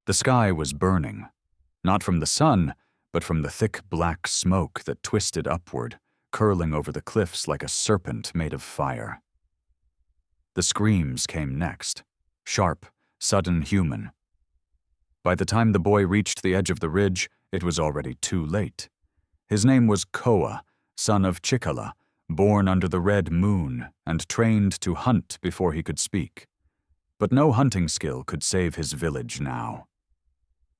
The sky was burning, not from the sun, but from the thick black smoke that twisted upward, curling over the cliffs like a serpent made of fire. The screams came next, sharp, sudden, human. By the time the boy reached the edge of the ridge, it was already too late. His name was Koa, son of Chikala, born under the red moon and trained to hunt before he could speak. But no hunting skill could save his village now.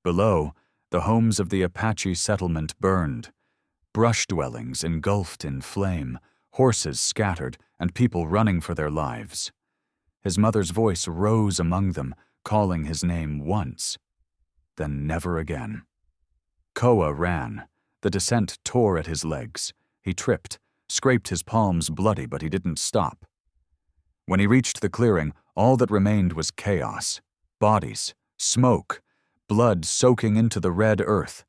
Below, the homes of the Apache settlement burned, brush dwellings engulfed in flame, horses scattered, and people running for their lives. His mother's voice rose among them, calling his name once, then never again. Koa ran. The descent tore at his legs. He tripped, scraped his palms bloody, but he didn't stop. When he reached the clearing, all that remained was chaos. Bodies, smoke, blood soaking into the red earth.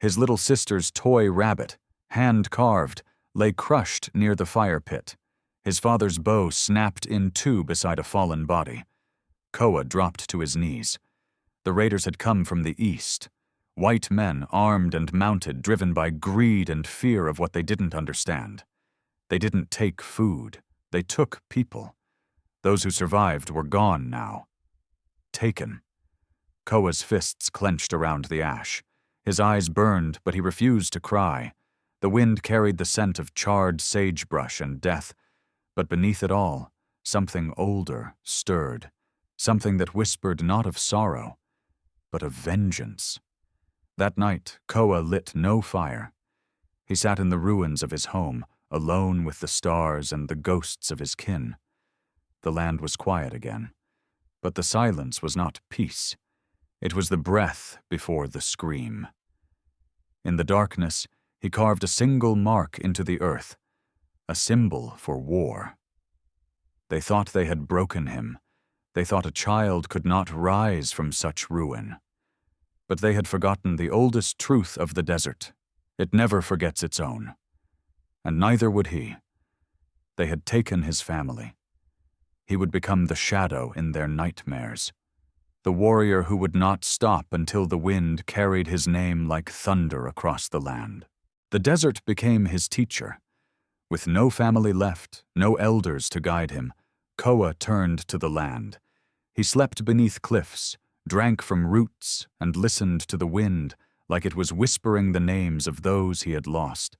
His little sister's toy rabbit, hand-carved, lay crushed near the fire pit. His father's bow snapped in two beside a fallen body. Koa dropped to his knees. The raiders had come from the east. White men, armed and mounted, driven by greed and fear of what they didn't understand. They didn't take food. They took people. Those who survived were gone now. Taken. Koa's fists clenched around the ash. His eyes burned, but he refused to cry. The wind carried the scent of charred sagebrush and death, but beneath it all, something older stirred, something that whispered not of sorrow, but of vengeance. That night, Koa lit no fire. He sat in the ruins of his home, alone with the stars and the ghosts of his kin. The land was quiet again, but the silence was not peace. It was the breath before the scream. In the darkness, he carved a single mark into the earth, a symbol for war. They thought they had broken him. They thought a child could not rise from such ruin. But they had forgotten the oldest truth of the desert. It never forgets its own. And neither would he. They had taken his family. He would become the shadow in their nightmares, the warrior who would not stop until the wind carried his name like thunder across the land. The desert became his teacher. With no family left, no elders to guide him, Koa turned to the land. He slept beneath cliffs, drank from roots, and listened to the wind like it was whispering the names of those he had lost.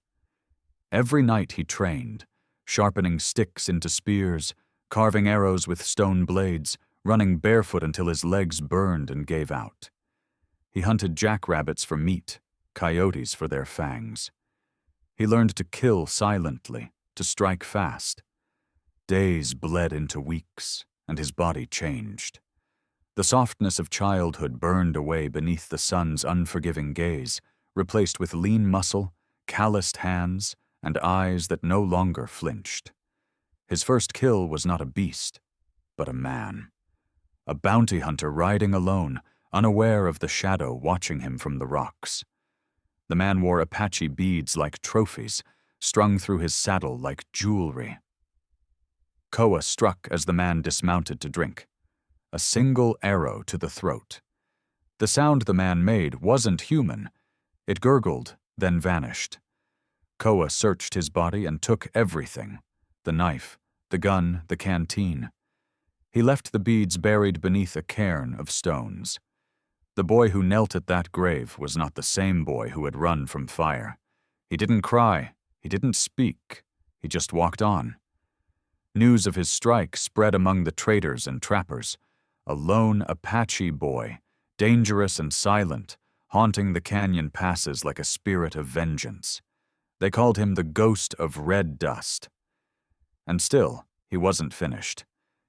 Every night he trained, sharpening sticks into spears, carving arrows with stone blades, running barefoot until his legs burned and gave out. He hunted jackrabbits for meat, coyotes for their fangs. He learned to kill silently, to strike fast. Days bled into weeks, and his body changed. The softness of childhood burned away beneath the sun's unforgiving gaze, replaced with lean muscle, calloused hands, and eyes that no longer flinched. His first kill was not a beast, but a man. A bounty hunter riding alone, unaware of the shadow watching him from the rocks. The man wore Apache beads like trophies, strung through his saddle like jewelry. Koa struck as the man dismounted to drink. A single arrow to the throat. The sound the man made wasn't human. It gurgled, then vanished. Koa searched his body and took everything: the knife, the gun, the canteen. He left the beads buried beneath a cairn of stones. The boy who knelt at that grave was not the same boy who had run from fire. He didn't cry, he didn't speak, he just walked on. News of his strike spread among the traders and trappers. A lone Apache boy, dangerous and silent, haunting the canyon passes like a spirit of vengeance. They called him the Ghost of Red Dust. And still, he wasn't finished.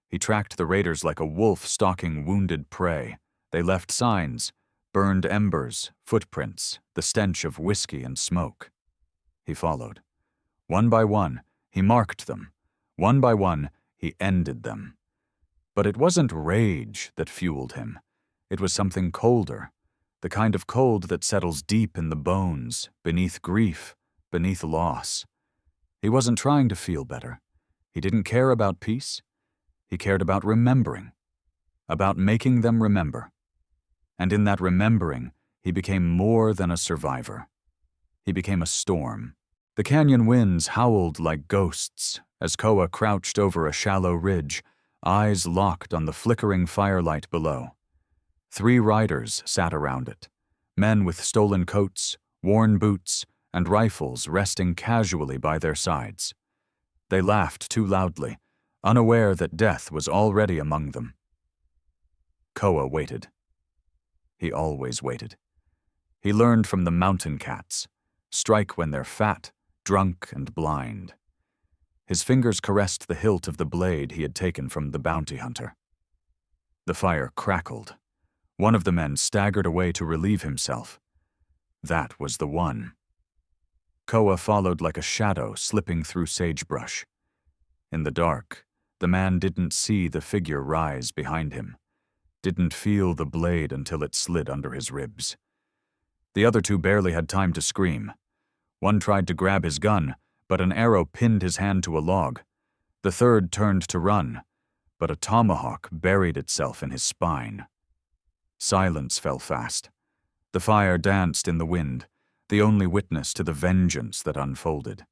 He tracked the raiders like a wolf stalking wounded prey. They left signs, burned embers, footprints, the stench of whiskey and smoke. He followed. One by one, he marked them. One by one, he ended them. But it wasn't rage that fueled him. It was something colder, the kind of cold that settles deep in the bones, beneath grief, beneath loss. He wasn't trying to feel better. He didn't care about peace. He cared about remembering, about making them remember. And in that remembering, he became more than a survivor. He became a storm. The canyon winds howled like ghosts as Koa crouched over a shallow ridge, eyes locked on the flickering firelight below. 3 riders sat around it, men with stolen coats, worn boots, and rifles resting casually by their sides. They laughed too loudly, unaware that death was already among them. Koa waited. He always waited. He learned from the mountain cats, strike when they're fat, drunk, and blind. His fingers caressed the hilt of the blade he had taken from the bounty hunter. The fire crackled. One of the men staggered away to relieve himself. That was the one. Koa followed like a shadow slipping through sagebrush. In the dark, the man didn't see the figure rise behind him, didn't feel the blade until it slid under his ribs. The other 2 barely had time to scream. One tried to grab his gun, but an arrow pinned his hand to a log. The third turned to run, but a tomahawk buried itself in his spine. Silence fell fast. The fire danced in the wind, the only witness to the vengeance that unfolded.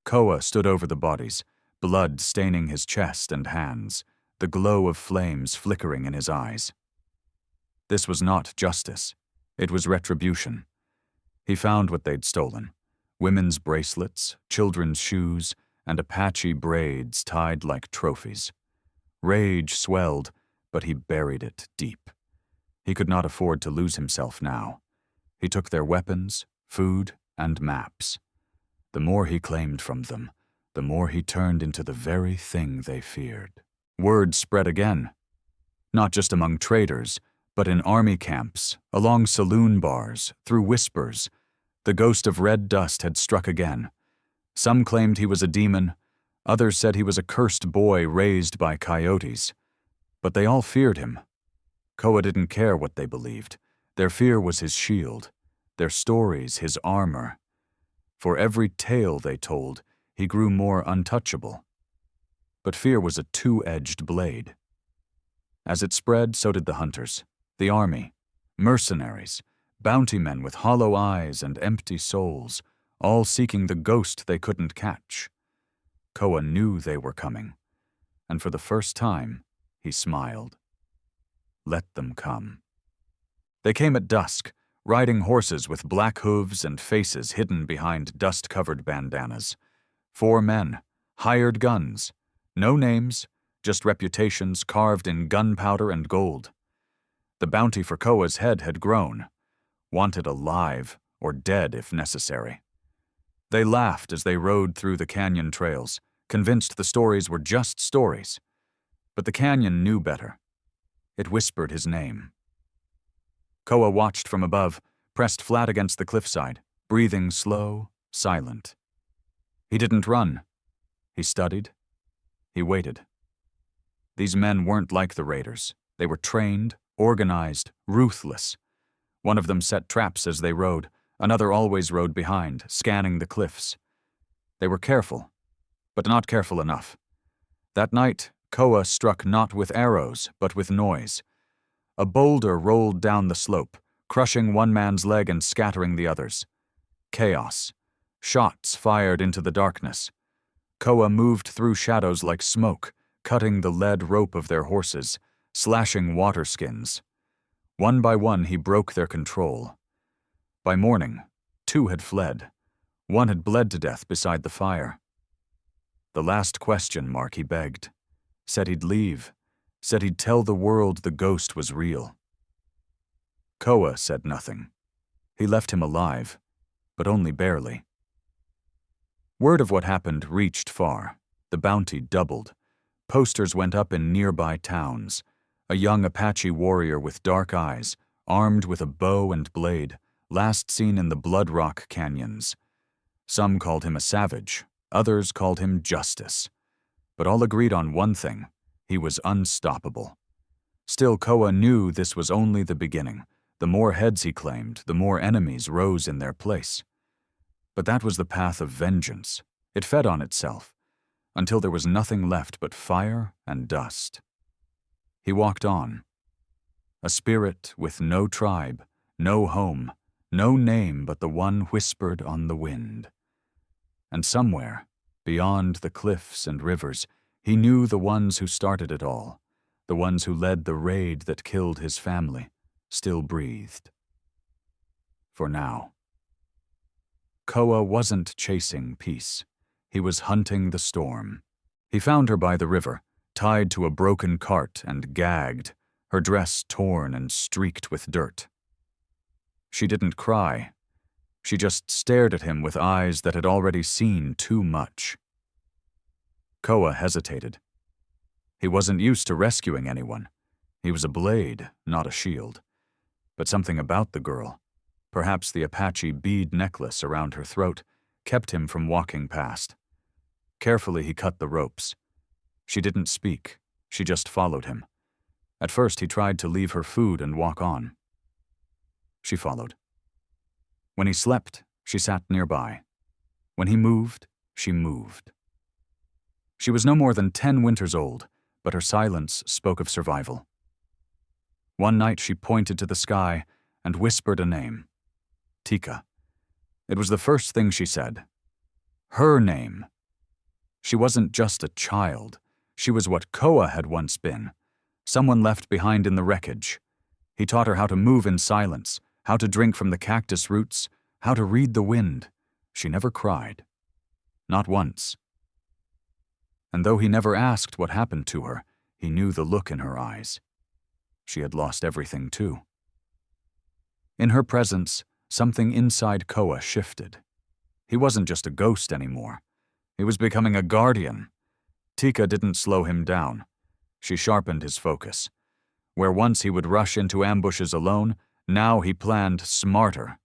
Koa stood over the bodies, blood staining his chest and hands, the glow of flames flickering in his eyes. This was not justice. It was retribution. He found what they'd stolen: women's bracelets, children's shoes, and Apache braids tied like trophies. Rage swelled, but he buried it deep. He could not afford to lose himself now. He took their weapons, food, and maps. The more he claimed from them, the more he turned into the very thing they feared. Word spread again, not just among traders, but in army camps, along saloon bars, through whispers. The ghost of red dust had struck again. Some claimed he was a demon, others said he was a cursed boy raised by coyotes. But they all feared him. Koa didn't care what they believed. Their fear was his shield, their stories his armor. For every tale they told, he grew more untouchable. But fear was a 2-edged blade. As it spread, so did the hunters, the army, mercenaries, bounty men with hollow eyes and empty souls, all seeking the ghost they couldn't catch. Koa knew they were coming, and for the first time, he smiled. Let them come. They came at dusk, riding horses with black hooves and faces hidden behind dust-covered bandanas. 4 men, hired guns, no names, just reputations carved in gunpowder and gold. The bounty for Koa's head had grown, wanted alive or dead if necessary. They laughed as they rode through the canyon trails, convinced the stories were just stories. But the canyon knew better. It whispered his name. Koa watched from above, pressed flat against the cliffside, breathing slow, silent. He didn't run. He studied. He waited. These men weren't like the raiders. They were trained, organized, ruthless. One of them set traps as they rode. Another always rode behind, scanning the cliffs. They were careful, but not careful enough. That night, Koa struck not with arrows, but with noise. A boulder rolled down the slope, crushing one man's leg and scattering the others. Chaos. Shots fired into the darkness. Koa moved through shadows like smoke, cutting the lead rope of their horses, slashing water skins. One by one he broke their control. By morning, 2 had fled. 1 had bled to death beside the fire. The last question mark he begged. Said he'd leave. Said he'd tell the world the ghost was real. Koa said nothing. He left him alive, but only barely. Word of what happened reached far. The bounty doubled. Posters went up in nearby towns. A young Apache warrior with dark eyes, armed with a bow and blade, last seen in the Blood Rock canyons. Some called him a savage, others called him Justice. But all agreed on one thing: he was unstoppable. Still, Koa knew this was only the beginning. The more heads he claimed, the more enemies rose in their place. But that was the path of vengeance. It fed on itself, until there was nothing left but fire and dust. He walked on. a spirit with no tribe, no home, no name but the one whispered on the wind. And somewhere, beyond the cliffs and rivers, he knew the ones who started it all, the ones who led the raid that killed his family, still breathed. For now. Koa wasn't chasing peace. He was hunting the storm. He found her by the river, tied to a broken cart and gagged, her dress torn and streaked with dirt. She didn't cry. She just stared at him with eyes that had already seen too much. Koa hesitated. He wasn't used to rescuing anyone. He was a blade, not a shield. But something about the girl, perhaps the Apache bead necklace around her throat, kept him from walking past. Carefully he cut the ropes. She didn't speak. She just followed him. At first he tried to leave her food and walk on. She followed. When he slept, she sat nearby. When he moved, she moved. She was no more than 10 winters old, but her silence spoke of survival. One night she pointed to the sky and whispered a name. Tika. It was the first thing she said. Her name. She wasn't just a child. She was what Koa had once been. Someone left behind in the wreckage. He taught her how to move in silence, how to drink from the cactus roots, how to read the wind. She never cried. Not once. And though he never asked what happened to her, he knew the look in her eyes. She had lost everything too. In her presence, something inside Koa shifted. He wasn't just a ghost anymore. He was becoming a guardian. Tika didn't slow him down. She sharpened his focus. Where once he would rush into ambushes alone, now he planned smarter.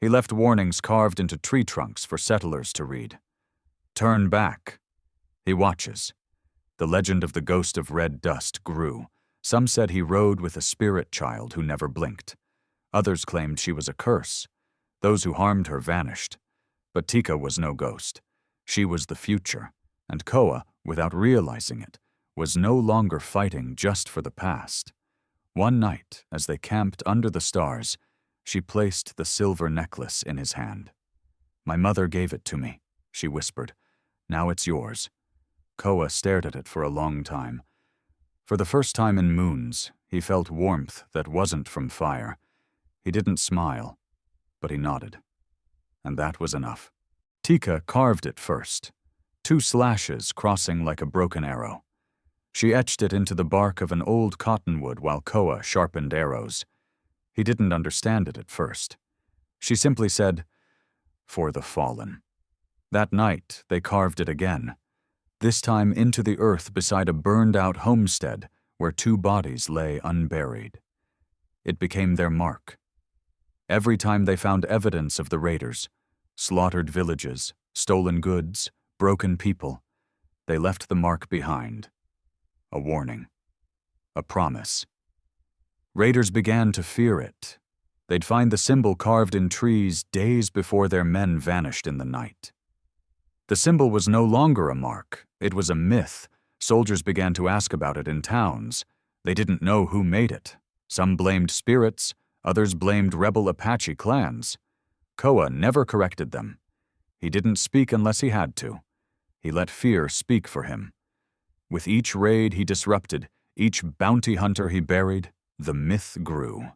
He left warnings carved into tree trunks for settlers to read. Turn back. He watches. The legend of the ghost of red dust grew. Some said he rode with a spirit child who never blinked. Others claimed she was a curse. Those who harmed her vanished. But Tika was no ghost. She was the future, and Koa, without realizing it, was no longer fighting just for the past. One night, as they camped under the stars, she placed the silver necklace in his hand. My mother gave it to me, she whispered. Now it's yours. Koa stared at it for a long time. For the first time in moons, he felt warmth that wasn't from fire. He didn't smile, but he nodded. And that was enough. Tika carved it first, 2 slashes crossing like a broken arrow. She etched it into the bark of an old cottonwood while Koa sharpened arrows. He didn't understand it at first. She simply said, "For the fallen." That night, they carved it again, this time into the earth beside a burned-out homestead where 2 bodies lay unburied. It became their mark. Every time they found evidence of the raiders, slaughtered villages, stolen goods, broken people, they left the mark behind. A warning. A promise. Raiders began to fear it. They'd find the symbol carved in trees days before their men vanished in the night. The symbol was no longer a mark. It was a myth. Soldiers began to ask about it in towns. They didn't know who made it. Some blamed spirits, others blamed rebel Apache clans. Koa never corrected them. He didn't speak unless he had to. He let fear speak for him. With each raid he disrupted, each bounty hunter he buried, the myth grew.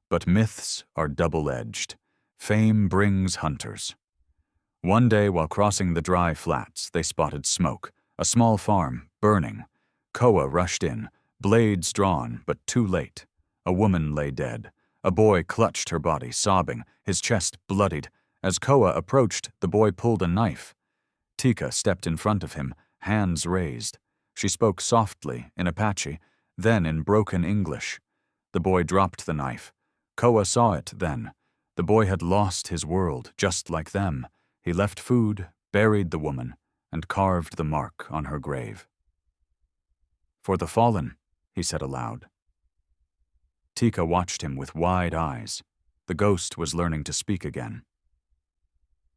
But myths are double-edged. Fame brings hunters. One day, while crossing the dry flats, they spotted smoke, a small farm, burning. Koa rushed in, blades drawn, but too late. A woman lay dead. A boy clutched her body, sobbing, his chest bloodied. As Koa approached, the boy pulled a knife. Tika stepped in front of him, hands raised. She spoke softly, in Apache, then in broken English. The boy dropped the knife. Koa saw it then. The boy had lost his world, just like them. He left food, buried the woman, and carved the mark on her grave. "For the fallen," he said aloud. Tika watched him with wide eyes. The ghost was learning to speak again.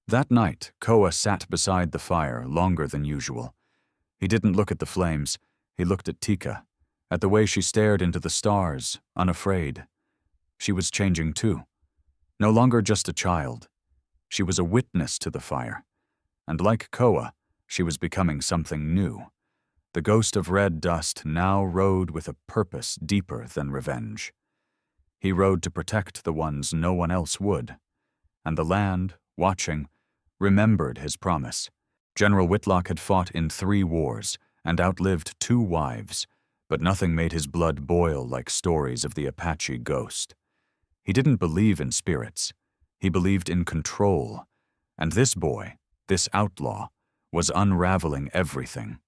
That night, Koa sat beside the fire longer than usual. He didn't look at the flames. He looked at Tika, at the way she stared into the stars, unafraid. She was changing too. No longer just a child. She was a witness to the fire. And like Koa, she was becoming something new. The ghost of red dust now rode with a purpose deeper than revenge. He rode to protect the ones no one else would. And the land, watching, remembered his promise. General Whitlock had fought in 3 wars and outlived 2 wives, but nothing made his blood boil like stories of the Apache ghost. He didn't believe in spirits. He believed in control. And this boy, this outlaw, was unraveling everything.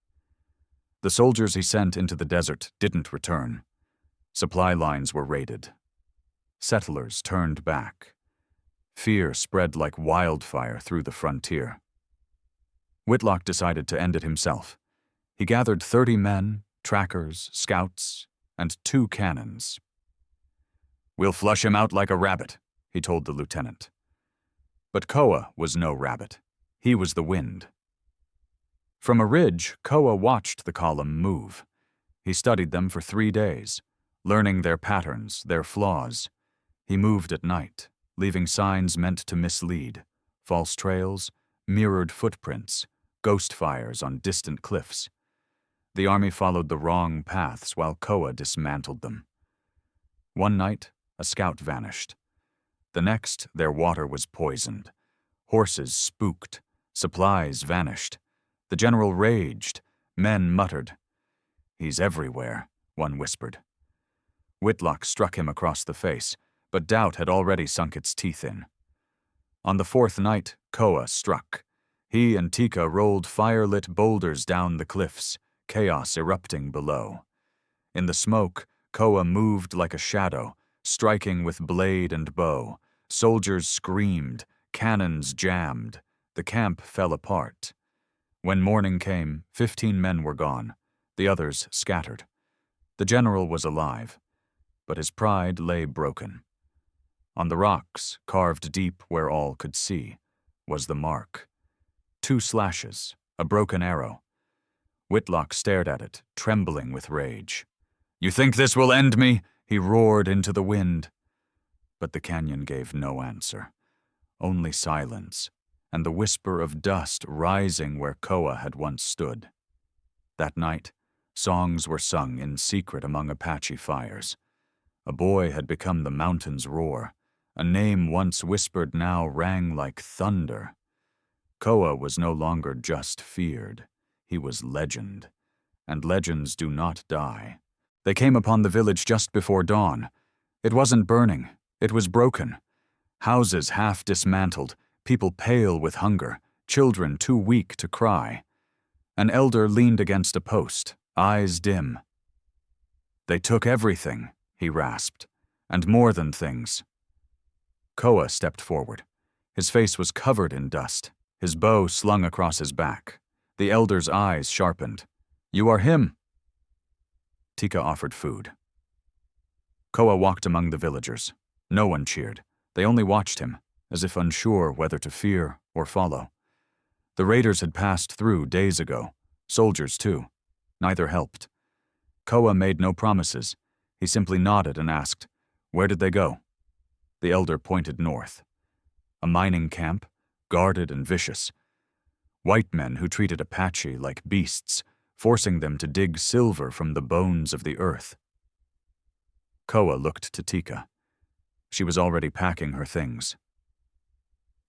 The soldiers he sent into the desert didn't return. Supply lines were raided. Settlers turned back. Fear spread like wildfire through the frontier. Whitlock decided to end it himself. He gathered 30 men, trackers, scouts, and 2 cannons. "We'll flush him out like a rabbit," he told the lieutenant. But Koa was no rabbit. He was the wind. From a ridge, Koa watched the column move. He studied them for 3 days, learning their patterns, their flaws. He moved at night, leaving signs meant to mislead, false trails, mirrored footprints, ghost fires on distant cliffs. The army followed the wrong paths while Koa dismantled them. One night, a scout vanished. The next, their water was poisoned. Horses spooked. Supplies vanished. The general raged. Men muttered. "He's everywhere," one whispered. Whitlock struck him across the face, but doubt had already sunk its teeth in. On the 4th night, Koa struck. He and Tika rolled fire-lit boulders down the cliffs, chaos erupting below. In the smoke, Koa moved like a shadow, striking with blade and bow. Soldiers screamed, cannons jammed. The camp fell apart. When morning came, 15 men were gone. The others scattered. The general was alive, but his pride lay broken. On the rocks, carved deep where all could see, was the mark. 2 slashes, a broken arrow. Whitlock stared at it, trembling with rage. "You think this will end me?" he roared into the wind. But the canyon gave no answer, only silence, and the whisper of dust rising where Koa had once stood. That night, songs were sung in secret among Apache fires. A boy had become the mountain's roar. A name once whispered now rang like thunder. Koa was no longer just feared. He was legend, and legends do not die. They came upon the village just before dawn. It wasn't burning. It was broken. Houses half dismantled, people pale with hunger, children too weak to cry. An elder leaned against a post, eyes dim. "They took everything," he rasped, "and more than things." Koa stepped forward. His face was covered in dust, his bow slung across his back. The elder's eyes sharpened. "You are him." Tika offered food. Koa walked among the villagers. No one cheered. They only watched him, as if unsure whether to fear or follow. The raiders had passed through days ago. Soldiers, too. Neither helped. Koa made no promises. He simply nodded and asked, "Where did they go?" The elder pointed north. A mining camp, guarded and vicious. White men who treated Apache like beasts, forcing them to dig silver from the bones of the earth. Koa looked to Tika. She was already packing her things.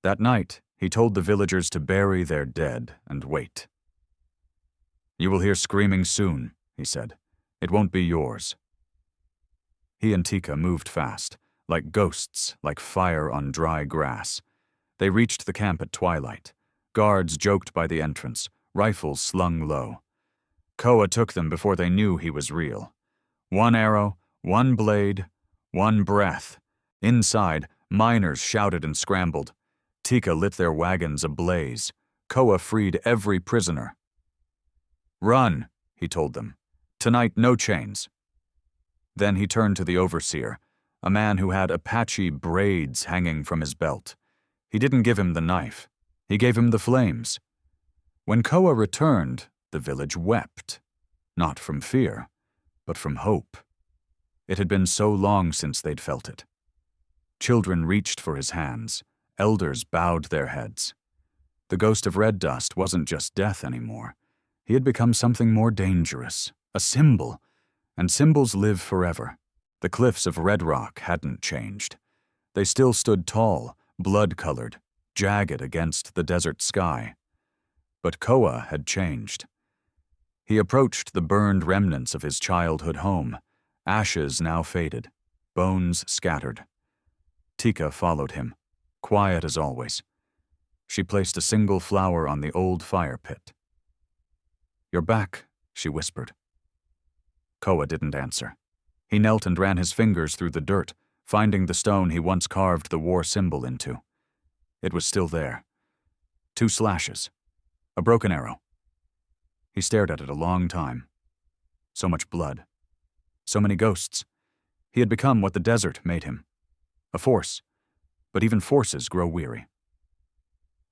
That night, he told the villagers to bury their dead and wait. "You will hear screaming soon," he said. "It won't be yours." He and Tika moved fast, like ghosts, like fire on dry grass. They reached the camp at twilight. Guards joked by the entrance, rifles slung low. Koa took them before they knew he was real. 1 arrow, 1 blade, 1 breath. Inside, miners shouted and scrambled. Tika lit their wagons ablaze. Koa freed every prisoner. "Run," he told them. "Tonight, no chains." Then he turned to the overseer, a man who had Apache braids hanging from his belt. He didn't give him the knife. He gave him the flames. When Koa returned, the village wept. Not from fear, but from hope. It had been so long since they'd felt it. Children reached for his hands. Elders bowed their heads. The ghost of red dust wasn't just death anymore. He had become something more dangerous, a symbol, and symbols live forever. The cliffs of red rock hadn't changed. They still stood tall, blood-colored, jagged against the desert sky. But Koa had changed. He approached the burned remnants of his childhood home, ashes now faded, bones scattered. Tika followed him, quiet as always. She placed a single flower on the old fire pit. "You're back," she whispered. Koa didn't answer. He knelt and ran his fingers through the dirt, finding the stone he once carved the war symbol into. It was still there. 2 slashes. A broken arrow. He stared at it a long time. So much blood. So many ghosts. He had become what the desert made him. A force. But even forces grow weary.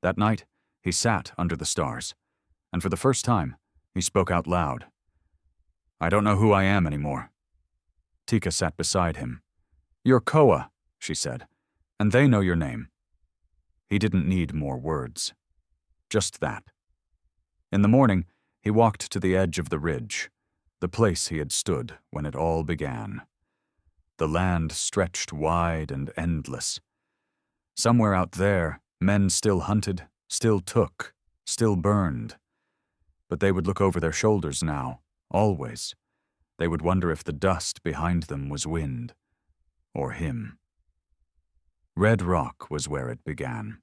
That night, he sat under the stars, and for the first time, he spoke out loud. "I don't know who I am anymore." Tika sat beside him. "You're Koa," she said, "and they know your name." He didn't need more words. Just that. In the morning, he walked to the edge of the ridge, the place he had stood when it all began. The land stretched wide and endless. Somewhere out there, men still hunted, still took, still burned. But they would look over their shoulders now, always. They would wonder if the dust behind them was wind, or him. Red Rock was where it began,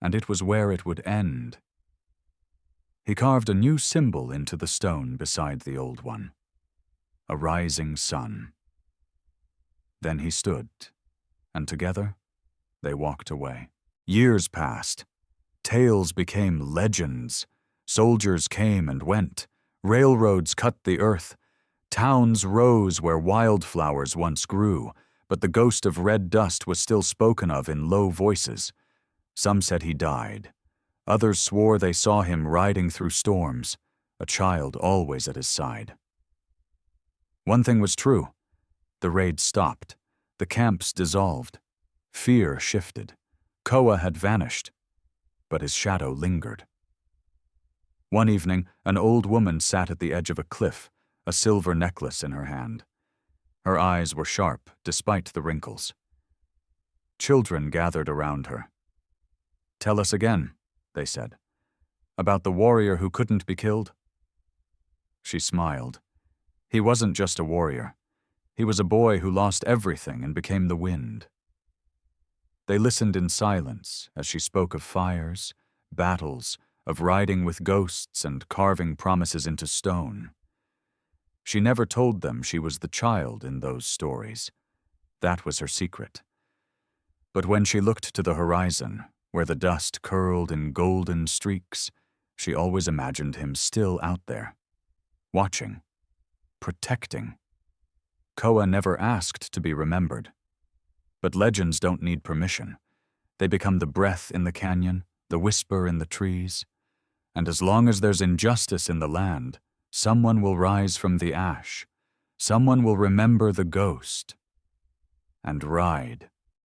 and it was where it would end. He carved a new symbol into the stone beside the old one, a rising sun. Then he stood, and together they walked away. Years passed. Tales became legends. Soldiers came and went. Railroads cut the earth. Towns rose where wildflowers once grew, but the ghost of red dust was still spoken of in low voices. Some said he died. Others swore they saw him riding through storms, a child always at his side. One thing was true. The raids stopped. The camps dissolved. Fear shifted. Koa had vanished, but his shadow lingered. One evening, an old woman sat at the edge of a cliff, a silver necklace in her hand. Her eyes were sharp, despite the wrinkles. Children gathered around her. "Tell us again," they said, "about the warrior who couldn't be killed." She smiled. He wasn't just a warrior. He was a boy who lost everything and became the wind. They listened in silence as she spoke of fires, battles, of riding with ghosts and carving promises into stone. She never told them she was the child in those stories. That was her secret. But when she looked to the horizon, where the dust curled in golden streaks, she always imagined him still out there, watching, protecting. Koa never asked to be remembered. But legends don't need permission. They become the breath in the canyon, the whisper in the trees. And as long as there's injustice in the land, someone will rise from the ash. Someone will remember the ghost and ride